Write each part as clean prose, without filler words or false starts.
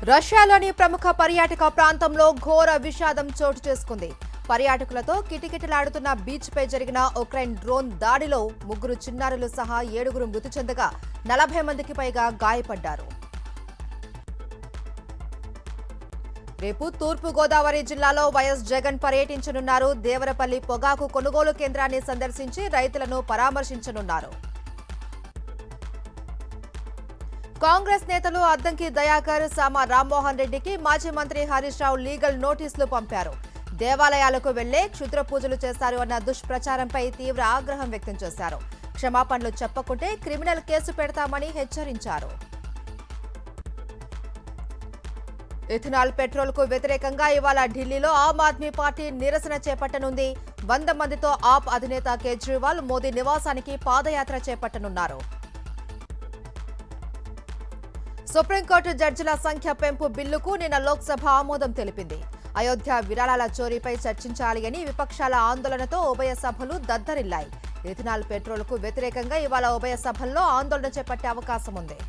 రష్యాలోని ప్రముఖ పర్యాటక ప్రాంతంలో ఘోర విషాదం చోటు చేసుకుంది. పర్యాటకులతో కిటకిటలాడుతున్న బీచ్ పై జరిగిన ఉక్రెయిన్ డ్రోన్ దాడిలో 3 చిన్నారులు సహా 7 మృతి చెందగా 40 మందికి పైగా గాయపడ్డారు. రేపు తూర్పు గోదావరి జిల్లాలో వైఎస్ జగన్ పర్యటించనున్నారు. దేవరపల్లి పొగాకు కొనుగోలు కేంద్రాన్ని సందర్శించి రైతులను పరామర్శించనున్నారు. కాంగ్రెస్ నేతలు అద్దంకి దయాకర్, సామ రామ్మోహన్ రెడ్డికి మాజీ మంత్రి హరీష్ రావు లీగల్ నోటీసులు పంపారు. దేవాలయాలకు వెళ్లే క్షుద్ర పూజలు చేశారు అన్న దుష్ప్రచారంపై తీవ్ర ఆగ్రహం వ్యక్తం చేశారు. క్షమాపణలు చెప్పకుంటే క్రిమినల్ కేసు పెడతామని హెచ్చరించారు. ఇథనాల్ పెట్రోల్ కు వ్యతిరేకంగా ఇవాళ ఢిల్లీలో ఆమ్ ఆద్మీ పార్టీ నిరసన చేపట్టనుంది. 100 మందితో ఆప్ అధినేత కేజ్రీవాల్ మోదీ నివాసానికి పాదయాత్ర చేపట్టనున్నారు. సుప్రీంకోర్టు జడ్జిల సంఖ్య పెంపు బిల్లుకు నిన్న లోక్సభ ఆమోదం తెలిపింది. అయోధ్య విరాళాల చోరీపై చర్చించాలి అని విపక్షాల ఆందోళనతో ఉభయ సభలు దద్దరిల్లాయి. ఇథనాల్ పెట్రోల్ కు వ్యతిరేకంగా ఇవాళ ఉభయ సభల్లో ఆందోళన చేపట్టే అవకాశం ఉంది.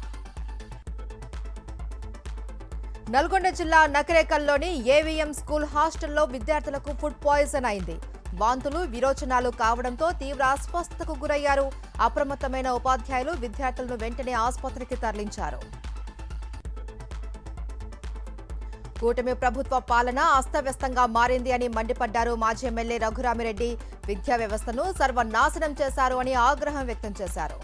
నల్గొండ జిల్లా నకిరేకల్లోని ఏవీఎం స్కూల్ హాస్టల్లో విద్యార్థులకు ఫుడ్ పాయిజన్ అయింది. వాంతులు, విరోచనాలు కావడంతో తీవ్ర అస్వస్థతకు గురయ్యారు. అప్రమత్తమైన ఉపాధ్యాయులు విద్యార్థులను వెంటనే ఆసుపత్రికి తరలించారు. కూటమి ప్రభుత్వ పాలన అస్తవ్యస్తంగా మారింది అని మండిపడ్డారు మాజీ ఎమ్మెల్యే రఘురామిరెడ్డి. విద్యా వ్యవస్థను సర్వనాశనం చేశారు అని ఆగ్రహం వ్యక్తం చేశారు.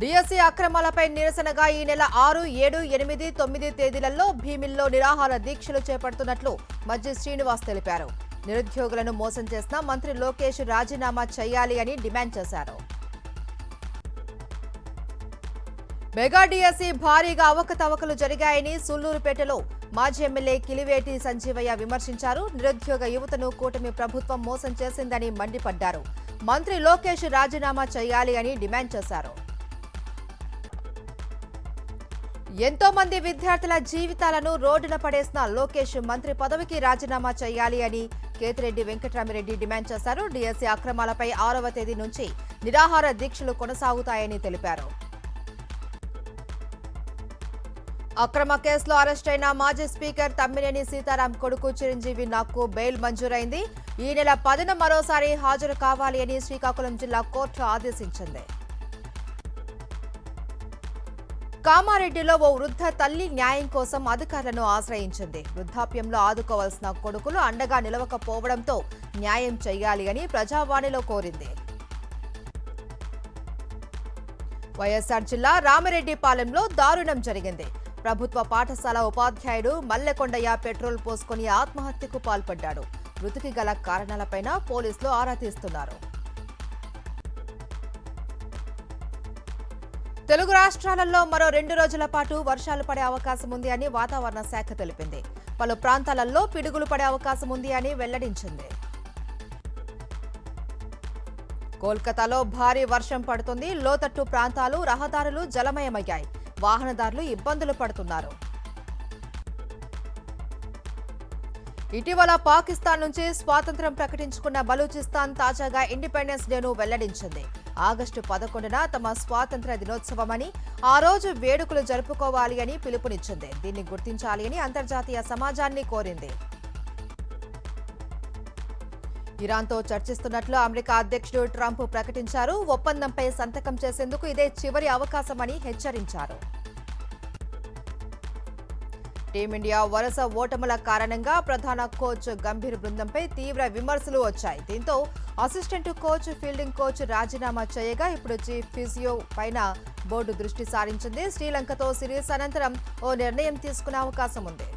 డిఎస్సి అక్రమాలపై నిరసనగా ఈ నెల 6, 7, 8, 9 తేదీలలో భీమిల్లో నిరాహార దీక్షలు చేపడుతున్నట్లు మజ్జి శ్రీనివాస్ తెలిపారు. నిరుద్యోగులను మోసం చేసిన మంత్రి లోకేష్ రాజీనామా చేయాలి అని డిమాండ్ చేశారు. మెగా డిఎస్సి భారీగా అవకతవకలు జరిగాయని సుళ్లూరుపేటలో మాజీ ఎమ్మెల్యే కిలివేటి సంజీవయ్య విమర్శించారు. నిరుద్యోగ యువతను కూటమి ప్రభుత్వం మోసం చేసిందని మండిపడ్డారు. మంత్రి లోకేష్ రాజీనామా చేయాలి అని డిమాండ్ చేశారు. ఎంతో మంది విద్యార్థుల జీవితాలను రోడ్డున పడేసిన లోకేష్ మంత్రి పదవికి రాజీనామా చేయాలి అని కేతిరెడ్డి వెంకటరామిరెడ్డి డిమాండ్ చేశారు. డిఎస్సి అక్రమాలపై 6వ తేదీ నుంచి నిరాహార దీక్షలు కొనసాగుతాయని తెలిపారు. అక్రమ కేసులో అరెస్టైన మాజీ స్పీకర్ తమ్మినేని సీతారాం కొడుకు చిరంజీవి నాగ్కు బెయిల్ మంజూరైంది. ఈ నెల 10న మరోసారి హాజరు కావాలి అని శ్రీకాకుళం జిల్లా కోర్టు ఆదేశించింది. కామారెడ్డిలో ఓ వృద్ధ తల్లి న్యాయం కోసం అధికారులను ఆశ్రయించింది. వృద్ధాప్యంలో ఆదుకోవాల్సిన కొడుకులు అండగా నిలవకపోవడంతో న్యాయం చేయాలి అని ప్రజావాణిలో కోరింది. వైఎస్ఆర్ జిల్లా రామిరెడ్డిపాలెంలో దారుణం జరిగింది. ప్రభుత్వ పాఠశాల ఉపాధ్యాయుడు మల్లెకొండయ్య పెట్రోల్ పోసుకుని ఆత్మహత్యకు పాల్పడ్డాడు. మృతికి గల కారణాలపైన పోలీసులు ఆరా తీస్తున్నారు. తెలుగు రాష్ట్రాలలో మరో 2 రోజుల పాటు వర్షాలు పడే అవకాశం ఉంది అని వాతావరణ శాఖ తెలిపింది. పలు ప్రాంతాలలో పిడుగులు పడే అవకాశం ఉంది అని వెల్లడించింది. కోల్కతాలో భారీ వర్షం పడుతుంది. లోతట్టు ప్రాంతాలు, రహదారులు జలమయమయ్యాయి. వాహనదారులు ఇబ్బందులు పడుతున్నారు. ఇటీవల పాకిస్తాన్ నుంచి స్వాతంత్ర్యం ప్రకటించుకున్న బలూచిస్తాన్ తాజాగా ఇండిపెండెన్స్ డేను వెల్లడించింది. ఆగస్టు 11న తమ స్వాతంత్ర్య దినోత్సవమని, ఆ రోజు వేడుకలు జరుపుకోవాలి అని పిలుపునిచ్చింది. దీన్ని గుర్తించాలి అని అంతర్జాతీయ సమాజాన్ని కోరింది. ఇరాన్తో చర్చిస్తున్నట్లు అమెరికా అధ్యక్షుడు ట్రంప్ ప్రకటించారు. ఒప్పందంపై సంతకం చేసేందుకు ఇదే చివరి అవకాశమని హెచ్చరించారు. టీమిండియా వరుస ఓటముల కారణంగా ప్రధాన కోచ్ గంభీర్ బృందంపై తీవ్ర విమర్శలు వచ్చాయి. దీంతో అసిస్టెంట్ కోచ్, ఫీల్డింగ్ కోచ్ రాజీనామా చేయగా ఇప్పుడు చీఫ్ ఫిజియో పైన బోర్డు దృష్టి సారించింది. శ్రీలంకతో సిరీస్ అనంతరం ఓ నిర్ణయం తీసుకునే అవకాశం ఉంది.